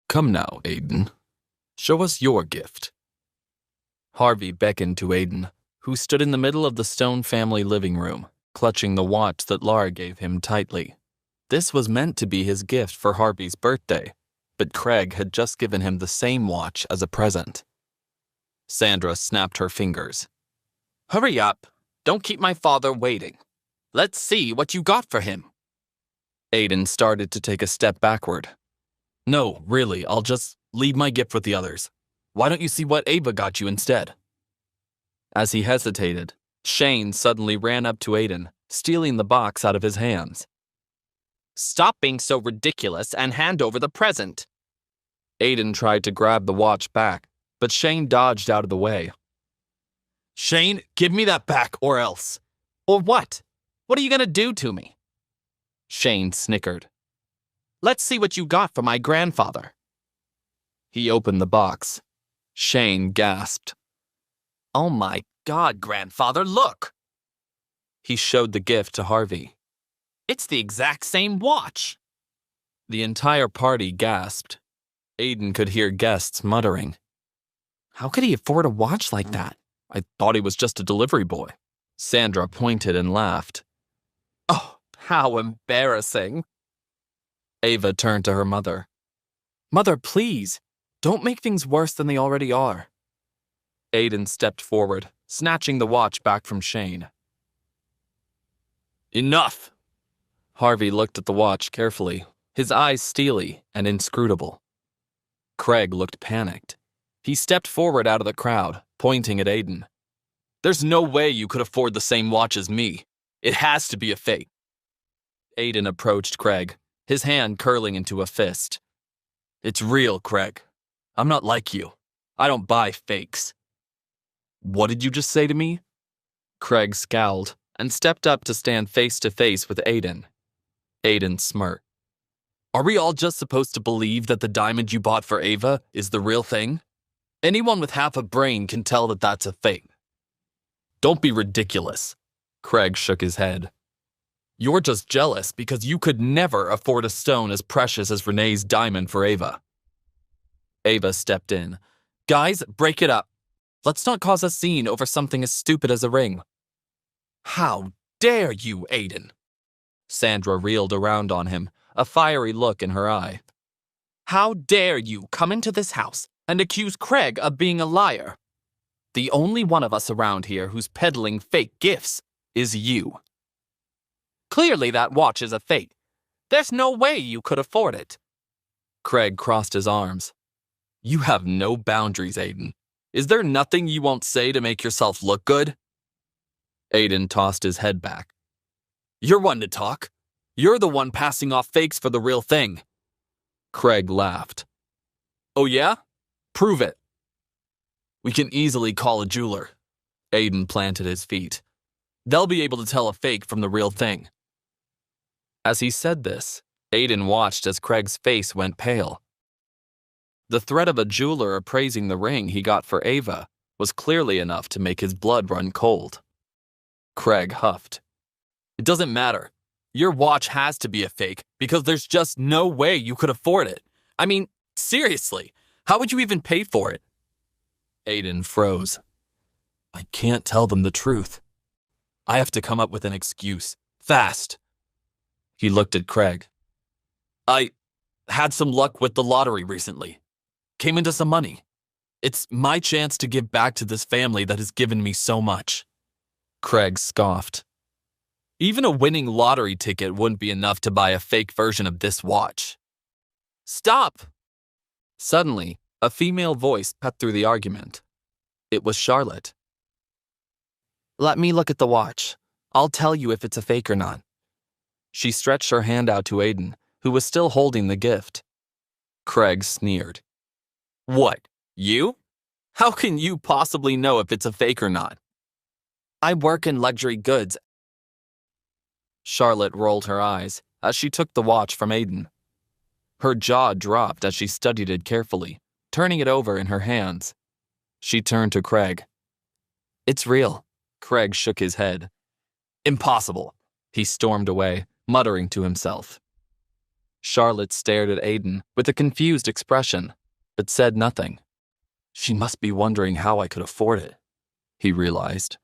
Come now, Aiden. Show us your gift. Harvey beckoned to Aiden, who stood in the middle of the Stone family living room, clutching the watch that Lara gave him tightly. This was meant to be his gift for Harvey's birthday, but Craig had just given him the same watch as a present. Sandra snapped her fingers. Hurry up! Don't keep my father waiting. Let's see what you got for him. Aiden started to take a step backward. No, really, I'll just leave my gift with the others. Why don't you see what Ava got you instead? As he hesitated, Shane suddenly ran up to Aiden, stealing the box out of his hands. Stop being so ridiculous and hand over the present. Aiden tried to grab the watch back, but Shane dodged out of the way. Shane, give me that back or else. Or what? What are you going to do to me? Shane snickered. Let's see what you got for my grandfather. He opened the box. Shane gasped. Oh my God, grandfather, look! He showed the gift to Harvey. It's the exact same watch. The entire party gasped. Aiden could hear guests muttering. How could he afford a watch like that? I thought he was just a delivery boy. Sandra pointed and laughed. Oh, how embarrassing. Ava turned to her mother. Mother, please, don't make things worse than they already are. Aiden stepped forward, snatching the watch back from Shane. Enough! Harvey looked at the watch carefully, his eyes steely and inscrutable. Craig looked panicked. He stepped forward out of the crowd, pointing at Aiden. There's no way you could afford the same watch as me. It has to be a fake. Aiden approached Craig, his hand curling into a fist. It's real, Craig. I'm not like you. I don't buy fakes. What did you just say to me? Craig scowled and stepped up to stand face to face with Aiden. Aiden smirked. Are we all just supposed to believe that the diamond you bought for Ava is the real thing? Anyone with half a brain can tell that that's a fake. Don't be ridiculous. Craig shook his head. You're just jealous because you could never afford a stone as precious as Renee's diamond for Ava. Ava stepped in. Guys, break it up. Let's not cause a scene over something as stupid as a ring. How dare you, Aiden? Sandra reeled around on him, a fiery look in her eye. How dare you come into this house and accuse Craig of being a liar? The only one of us around here who's peddling fake gifts is you. Clearly that watch is a fake. There's no way you could afford it. Craig crossed his arms. You have no boundaries, Aiden. Is there nothing you won't say to make yourself look good? Aiden tossed his head back. You're one to talk. You're the one passing off fakes for the real thing. Craig laughed. Oh yeah? Prove it. We can easily call a jeweler. Aiden planted his feet. They'll be able to tell a fake from the real thing. As he said this, Aiden watched as Craig's face went pale. The threat of a jeweler appraising the ring he got for Ava was clearly enough to make his blood run cold. Craig huffed. It doesn't matter. Your watch has to be a fake because there's just no way you could afford it. I mean, seriously, how would you even pay for it? Aiden froze. I can't tell them the truth. I have to come up with an excuse. Fast. He looked at Craig. I had some luck with the lottery recently. Came into some money. It's my chance to give back to this family that has given me so much. Craig scoffed. Even a winning lottery ticket wouldn't be enough to buy a fake version of this watch. Stop! Suddenly, a female voice cut through the argument. It was Charlotte. Let me look at the watch. I'll tell you if it's a fake or not. She stretched her hand out to Aiden, who was still holding the gift. Craig sneered. What, you? How can you possibly know if it's a fake or not? I work in luxury goods. Charlotte rolled her eyes as she took the watch from Aiden. Her jaw dropped as she studied it carefully, turning it over in her hands. She turned to Craig. It's real. Craig shook his head. Impossible. He stormed away, muttering to himself. Charlotte stared at Aiden with a confused expression, but said nothing. She must be wondering how I could afford it, he realized.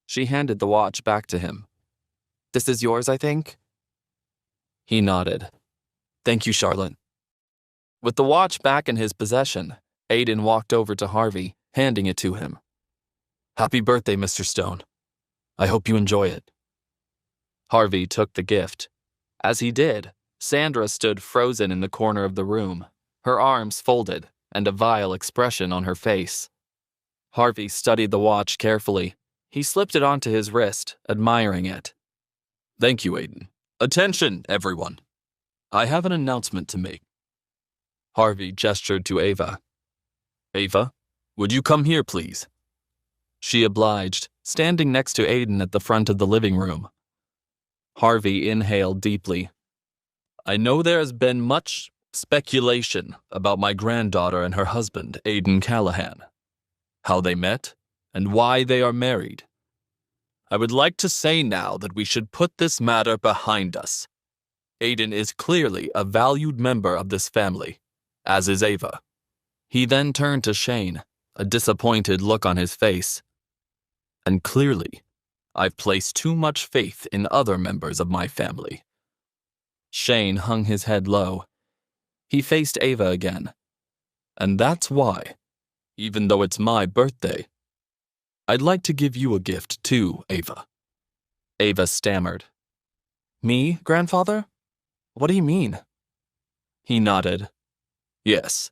She handed the watch back to him. This is yours, I think? He nodded. Thank you, Charlotte. With the watch back in his possession, Aiden walked over to Harvey, handing it to him. Happy birthday, Mr. Stone. I hope you enjoy it. Harvey took the gift. As he did, Sandra stood frozen in the corner of the room, her arms folded and a vile expression on her face. Harvey studied the watch carefully. He slipped it onto his wrist, admiring it. Thank you, Aiden. Attention, everyone. I have an announcement to make. Harvey gestured to Ava. Ava, would you come here, please? She obliged, standing next to Aiden at the front of the living room. Harvey inhaled deeply. I know there has been much speculation about my granddaughter and her husband, Aiden Callahan. How they met, and why they are married. I would like to say now that we should put this matter behind us. Aiden is clearly a valued member of this family, as is Ava. He then turned to Shane, a disappointed look on his face. And clearly, I've placed too much faith in other members of my family. Shane hung his head low. He faced Ava again. And that's why, even though it's my birthday, I'd like to give you a gift too, Ava. Ava stammered. Me, grandfather? What do you mean? He nodded. Yes.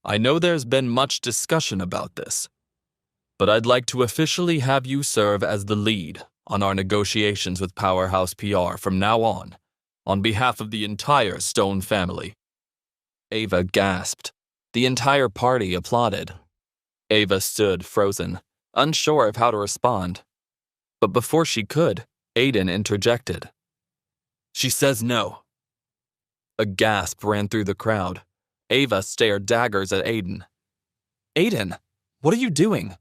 I know there's been much discussion about this, but I'd like to officially have you serve as the lead on our negotiations with Powerhouse PR from now on behalf of the entire Stone family. Ava gasped. The entire party applauded. Ava stood frozen, unsure of how to respond. But before she could, Aiden interjected. She says no. A gasp ran through the crowd. Ava stared daggers at Aiden. Aiden, what are you doing?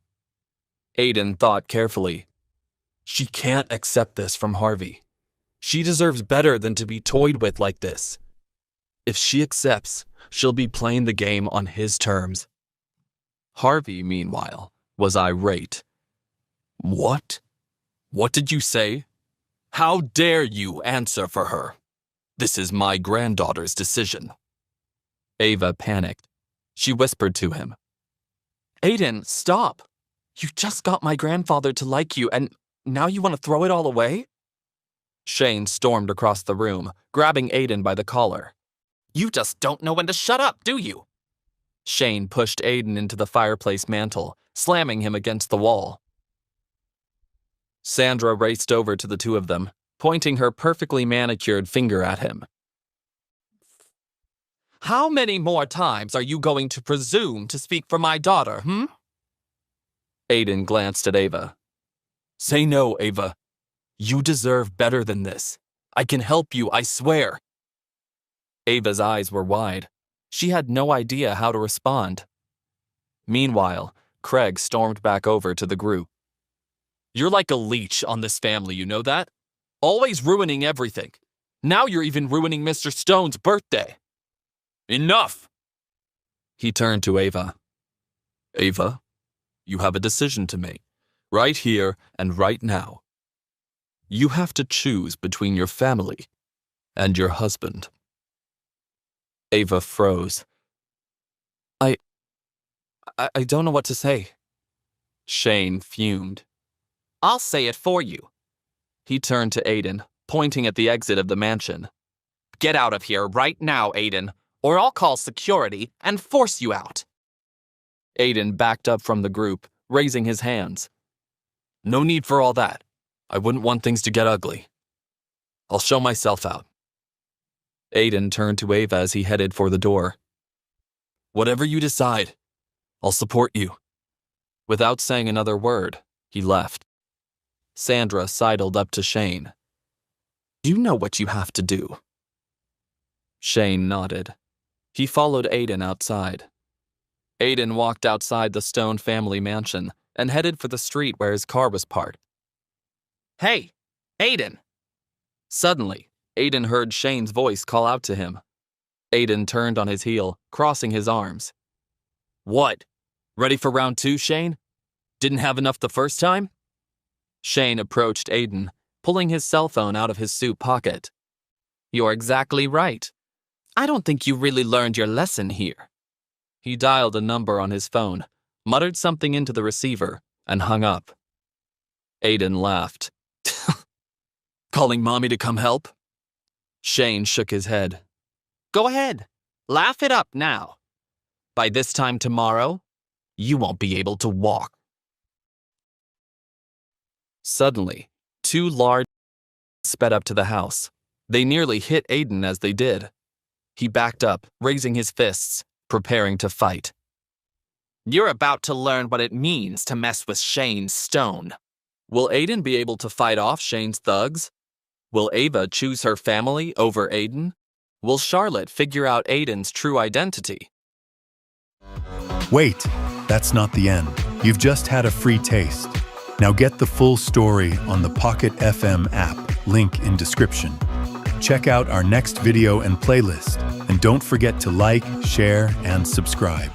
Aiden thought carefully. She can't accept this from Harvey. She deserves better than to be toyed with like this. If she accepts, she'll be playing the game on his terms. Harvey, meanwhile, was irate. What? What did you say? How dare you answer for her? This is my granddaughter's decision. Ava panicked. She whispered to him. Aiden, stop. You just got my grandfather to like you, and now you want to throw it all away? Shane stormed across the room, grabbing Aiden by the collar. You just don't know when to shut up, do you? Shane pushed Aiden into the fireplace mantel, slamming him against the wall. Sandra raced over to the two of them, pointing her perfectly manicured finger at him. How many more times are you going to presume to speak for my daughter, Aiden glanced at Ava. Say no, Ava. You deserve better than this. I can help you, I swear. Ava's eyes were wide. She had no idea how to respond. Meanwhile, Craig stormed back over to the group. You're like a leech on this family, you know that? Always ruining everything. Now you're even ruining Mr. Stone's birthday. Enough! He turned to Ava. Ava, you have a decision to make, right here and right now. You have to choose between your family and your husband. Ava froze. I don't know what to say. Shane fumed. I'll say it for you. He turned to Aiden, pointing at the exit of the mansion. Get out of here right now, Aiden, or I'll call security and force you out. Aiden backed up from the group, raising his hands. No need for all that. I wouldn't want things to get ugly. I'll show myself out. Aiden turned to Ava as he headed for the door. Whatever you decide, I'll support you. Without saying another word, he left. Sandra sidled up to Shane. You know what you have to do. Shane nodded. He followed Aiden outside. Aiden walked outside the Stone family mansion and headed for the street where his car was parked. Hey, Aiden! Suddenly, Aiden heard Shane's voice call out to him. Aiden turned on his heel, crossing his arms. What? Ready for round 2, Shane? Didn't have enough the first time? Shane approached Aiden, pulling his cell phone out of his suit pocket. You're exactly right. I don't think you really learned your lesson here. He dialed a number on his phone, muttered something into the receiver, and hung up. Aiden laughed. Calling Mommy to come help? Shane shook his head. Go ahead. Laugh it up now. By this time tomorrow, you won't be able to walk. Suddenly, 2 large sped up to the house. They nearly hit Aiden as they did. He backed up, raising his fists, preparing to fight. You're about to learn what it means to mess with Shane Stone. Will Aiden be able to fight off Shane's thugs? Will Ava choose her family over Aiden? Will Charlotte figure out Aiden's true identity? Wait, that's not the end. You've just had a free taste. Now get the full story on the Pocket FM app, link in description. Check out our next video and playlist, and don't forget to like, share, and subscribe.